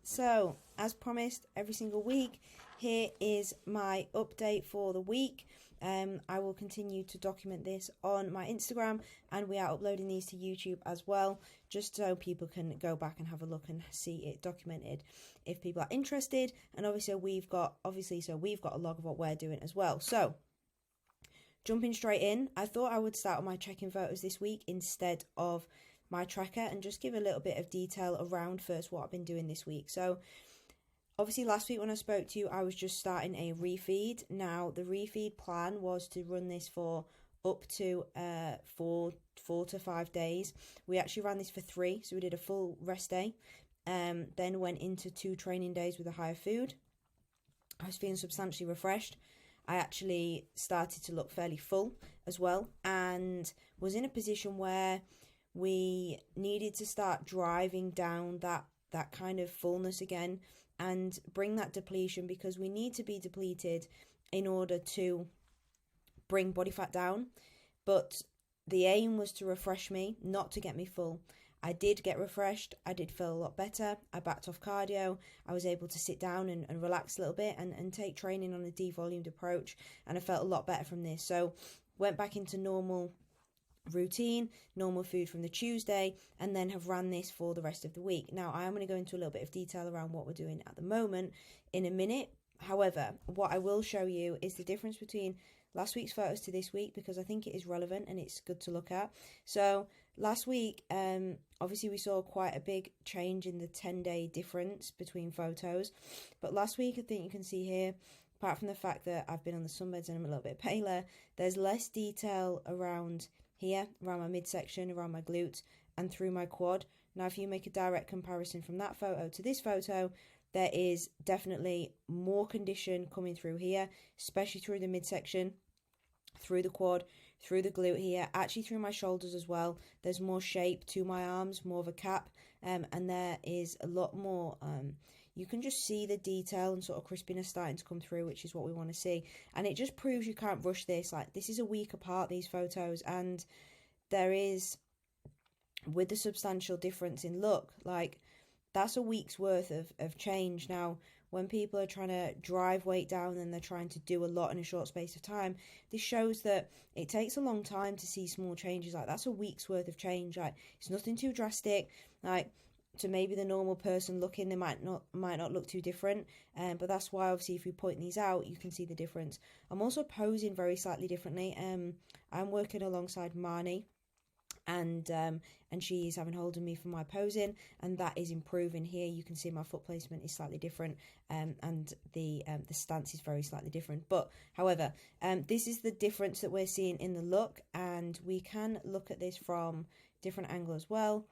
So, as promised, every single week, here is my update for the week. I will continue to document this on my Instagram, and we are uploading these to YouTube as well, just so people can go back and have a look and see it documented if people are interested. And obviously we've got a log of what we're doing as well. So, jumping straight in, I thought I would start on my check-in photos this week instead of my tracker, and just give a little bit of detail around first what I've been doing this week. So obviously last week when I spoke to you, I was just starting a refeed. Now the refeed plan was to run this for up to 4 to 5 days. We actually ran this for 3, so we did a full rest day, then went into 2 training days with a higher food. I was feeling substantially refreshed. I actually started to look fairly full as well, and was in a position where we needed to start driving down that kind of fullness again and bring that depletion, because we need to be depleted in order to bring body fat down. But the aim was to refresh me, not to get me full. I did get refreshed. I did feel a lot better. I backed off cardio. I was able to sit down and relax a little bit and take training on a devolumed approach, and I felt a lot better from this. So went back into normal routine, normal food from the Tuesday, and then have ran this for the rest of the week. Now I am going to go into a little bit of detail around what we're doing at the moment in a minute. However, what I will show you is the difference between last week's photos to this week, because I think it is relevant and it's good to look at. So last week, obviously we saw quite a big change in the 10-day difference between photos, but last week I think you can see here, apart from the fact that I've been on the sunbeds and I'm a little bit paler, there's less detail around here, around my midsection, around my glutes, and through my quad. Now if you make a direct comparison from that photo to this photo, there is definitely more condition coming through here, especially through the midsection, through the quad, through the glute here, actually through my shoulders as well. There's more shape to my arms, more of a cap, and there is a lot more, you can just see the detail and sort of crispiness starting to come through, which is what we want to see. And it just proves you can't rush this. Like, this is a week apart, these photos, and there is, with the substantial difference in look, like, that's a week's worth of change. Now, when people are trying to drive weight down and they're trying to do a lot in a short space of time, this shows that it takes a long time to see small changes. Like, that's a week's worth of change. Like, it's nothing too drastic. Like, to maybe the normal person looking, they might not look too different, but that's why obviously if we point these out, you can see the difference. I'm also posing very slightly differently. I'm working alongside Marnie, and she's having hold of me for my posing, and that is improving. Here you can see my foot placement is slightly different, and the stance is very slightly different. But however, this is the difference that we're seeing in the look, and we can look at this from different angle as well,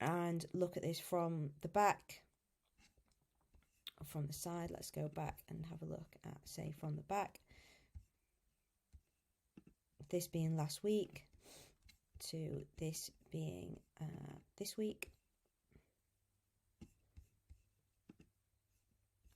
and look at this from the back, from the side. Let's go back and have a look at, say, from the back, this being last week to this being this week.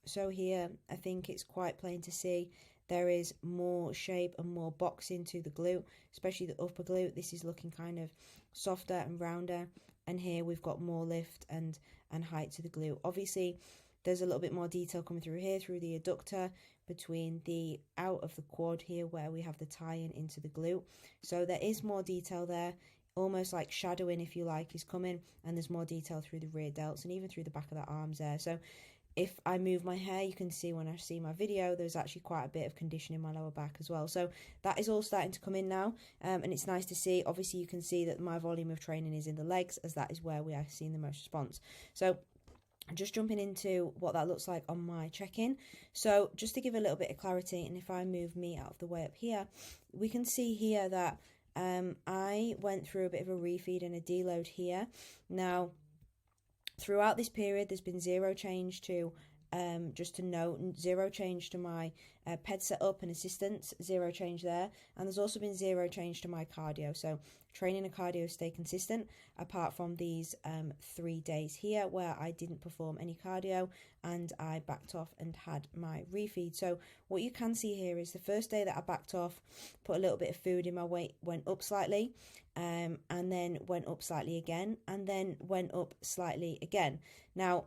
So here I think it's quite plain to see there is more shape and more boxing to the glute, especially the upper glute. This is looking kind of softer and rounder, and here we've got more lift and height to the glute. Obviously there's a little bit more detail coming through here, through the adductor, between the out of the quad here where we have the tie-in into the glute. So there is more detail there, almost like shadowing, if you like, is coming, and there's more detail through the rear delts and even through the back of the arms there. So if I move my hair, you can see when I see my video, there's actually quite a bit of condition in my lower back as well. So that is all starting to come in now, and it's nice to see. Obviously you can see that my volume of training is in the legs, as that is where we are seeing the most response. So just jumping into what that looks like on my check-in. So just to give a little bit of clarity, and if I move me out of the way up here, we can see here that I went through a bit of a refeed and a deload here. Now, throughout this period, there's been zero change to, just to note, zero change to my ped setup and assistance, zero change there. And there's also been zero change to my cardio. So training and cardio stay consistent, apart from these 3 days here where I didn't perform any cardio and I backed off and had my refeed. So what you can see here is the first day that I backed off, put a little bit of food in, my weight went up slightly, and then went up slightly again, and then went up slightly again. Now,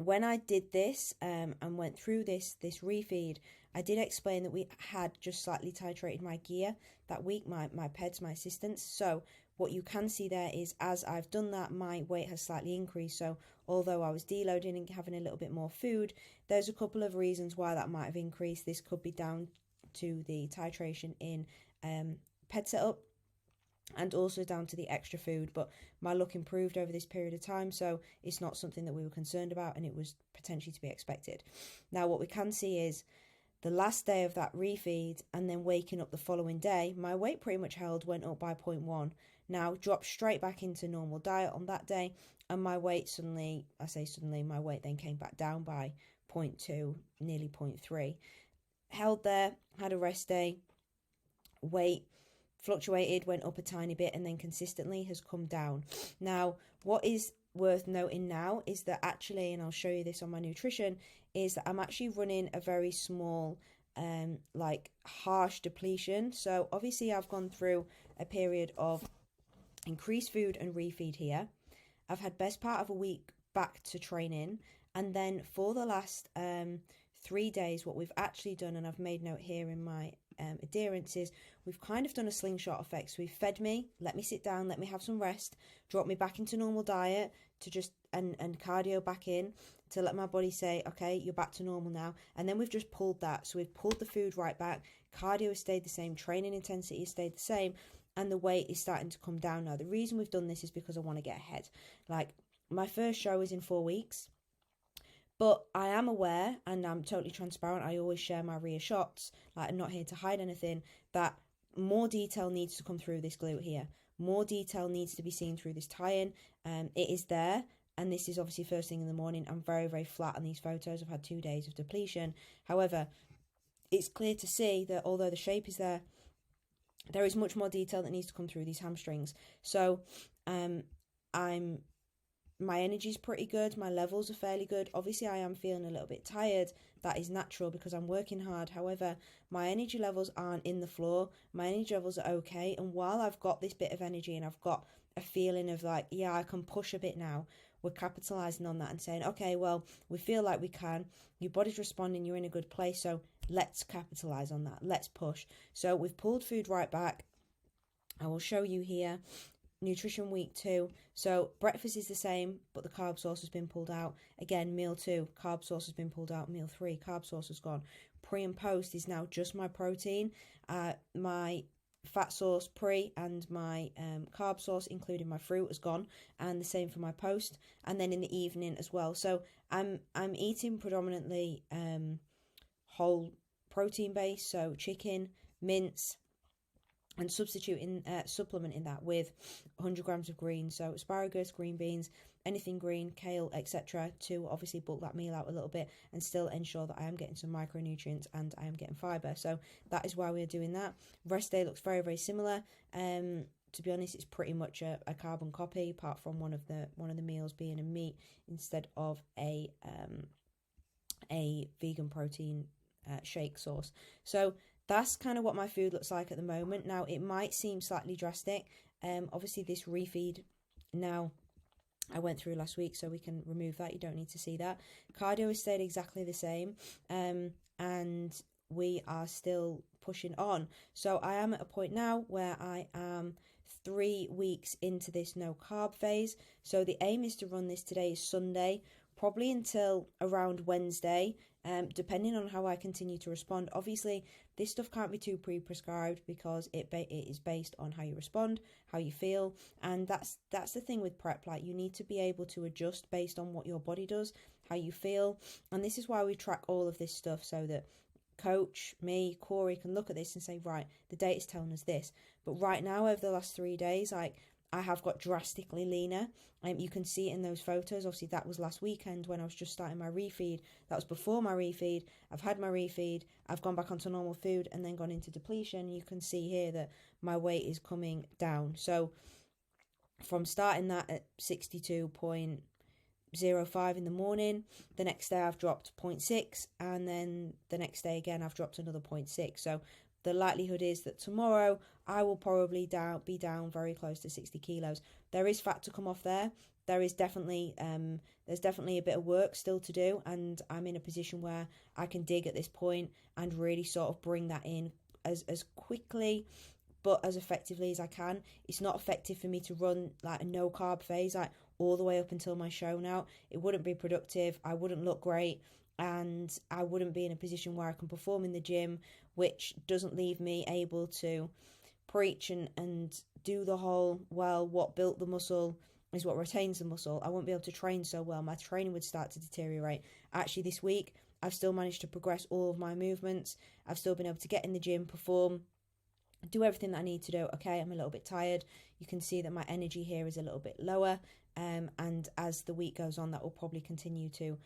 when I did this and went through this refeed, I did explain that we had just slightly titrated my gear that week, my PEDs, my assistants. So what you can see there is, as I've done that, my weight has slightly increased. So although I was deloading and having a little bit more food, there's a couple of reasons why that might have increased. This could be down to the titration in PED setup, and also down to the extra food, but my look improved over this period of time, so it's not something that we were concerned about, and it was potentially to be expected. Now what we can see is the last day of that refeed and then waking up the following day, my weight pretty much held, went up by 0.1, now dropped straight back into normal diet on that day, and my weight suddenly, I say suddenly, my weight then came back down by 0.2, nearly 0.3, held there, had a rest day, weight fluctuated, went up a tiny bit, and then consistently has come down. Now what is worth noting now is that actually, and I'll show you this on my nutrition, is that I'm actually running a very small like harsh depletion. So obviously I've gone through a period of increased food and refeed here. I've had best part of a week back to training, and then for the last 3 days what we've actually done, and I've made note here in my adherences, we've kind of done a slingshot effect. So we've fed me, let me sit down, let me have some rest, drop me back into normal diet to just and cardio back in to let my body say, okay, you're back to normal now. And then we've just pulled that. So we've pulled the food right back, cardio has stayed the same, training intensity has stayed the same, and the weight is starting to come down now. The reason we've done this is because I want to get ahead. Like, my first show is in 4 weeks. But I am aware, and I'm totally transparent, I always share my rear shots, like I'm not here to hide anything, that more detail needs to come through this glute here. More detail needs to be seen through this tie-in. It is there, and this is obviously first thing in the morning. I'm very, very flat on these photos. I've had 2 days of depletion. However, it's clear to see that although the shape is there, there is much more detail that needs to come through these hamstrings. So my energy is pretty good. My levels are fairly good. Obviously, I am feeling a little bit tired. That is natural because I'm working hard. However, my energy levels aren't in the floor. My energy levels are okay. And while I've got this bit of energy and I've got a feeling of like, yeah, I can push a bit now, we're capitalizing on that and saying, okay, well, we feel like we can. Your body's responding. You're in a good place. So let's capitalize on that. Let's push. So we've pulled food right back. I will show you here. Nutrition week 2, so breakfast is the same, but the carb source has been pulled out. Again, meal 2, carb source has been pulled out. Meal 3, carb source has gone. Pre and post is now just my protein, my fat source pre and my carb source, including my fruit, has gone, and the same for my post. And then in the evening as well. So I'm eating predominantly whole protein base, so chicken, mince, and supplementing that with 100 grams of greens, so asparagus, green beans, anything green, kale, etc., to obviously bulk that meal out a little bit and still ensure that I am getting some micronutrients and I am getting fibre. So that is why we're doing that. Rest day looks very, very similar. To be honest, it's pretty much a carbon copy, apart from one of the meals being a meat instead of a vegan protein shake source. So that's kind of what my food looks like at the moment. Now, it might seem slightly drastic. Obviously, this refeed now I went through last week, so we can remove that. You don't need to see that. Cardio has stayed exactly the same, and we are still pushing on. So I am at a point now where I am 3 weeks into this no carb phase. So the aim is to run this. Today is Sunday, probably until around Wednesday, depending on how I continue to respond. Obviously, this stuff can't be too pre-prescribed because it is based on how you respond, how you feel, and that's the thing with prep. Like, you need to be able to adjust based on what your body does, how you feel, and this is why we track all of this stuff, so that coach, me, Corey can look at this and say, right, the data's telling us this. But right now, over the last 3 days, like, I have got drastically leaner. You can see it in those photos. Obviously, that was last weekend when I was just starting my refeed. That was before my refeed. I've had my refeed. I've gone back onto normal food and then gone into depletion. You can see here that my weight is coming down. So from starting that at 62.05 in the morning, the next day I've dropped 0.6, and then the next day again I've dropped another 0.6. So the likelihood is that tomorrow I will probably be down very close to 60 kilos. There is fat to come off there. there is definitely there's definitely a bit of work still to do, and I'm in a position where I can dig at this point and really sort of bring that in as quickly but as effectively as I can. It's not effective for me to run like a no carb phase like all the way up until my show now. It wouldn't be productive, I wouldn't look great, and I wouldn't be in a position where I can perform in the gym, which doesn't leave me able to preach and do the whole, well, what built the muscle is what retains the muscle. I won't be able to train so well. My training would start to deteriorate. Actually, this week, I've still managed to progress all of my movements. I've still been able to get in the gym, perform, do everything that I need to do. Okay, I'm a little bit tired. You can see that my energy here is a little bit lower. And as the week goes on, that will probably continue to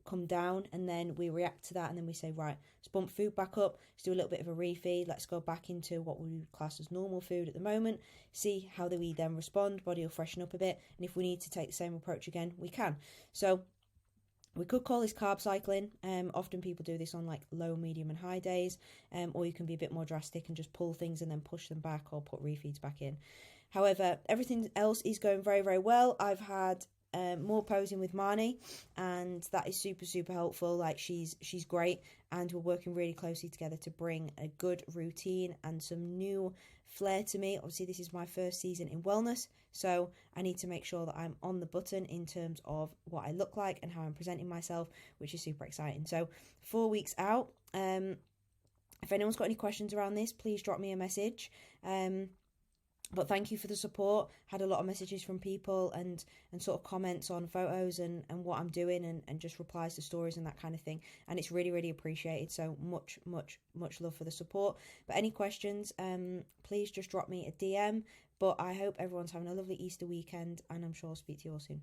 come down, and then we react to that, and then we say, right, let's bump food back up, let's do a little bit of a refeed, let's go back into what we would class as normal food at the moment, see how we then respond, body will freshen up a bit, and if we need to take the same approach again, we can. So we could call this carb cycling. Often people do this on like low, medium and high days, or you can be a bit more drastic and just pull things and then push them back or put refeeds back in. However, everything else is going very, very well. I've had more posing with Marnie, and that is super, super helpful. Like she's great, and we're working really closely together to bring a good routine and some new flair to me. Obviously, this is my first season in wellness, so I need to make sure that I'm on the button in terms of what I look like and how I'm presenting myself, which is super exciting. So 4 weeks out. If anyone's got any questions around this, please drop me a message. But thank you for the support. Had a lot of messages from people and sort of comments on photos and what I'm doing and just replies to stories and that kind of thing. And it's really, really appreciated. So much, much, much love for the support. But any questions, please just drop me a DM. But I hope everyone's having a lovely Easter weekend, and I'm sure I'll speak to you all soon.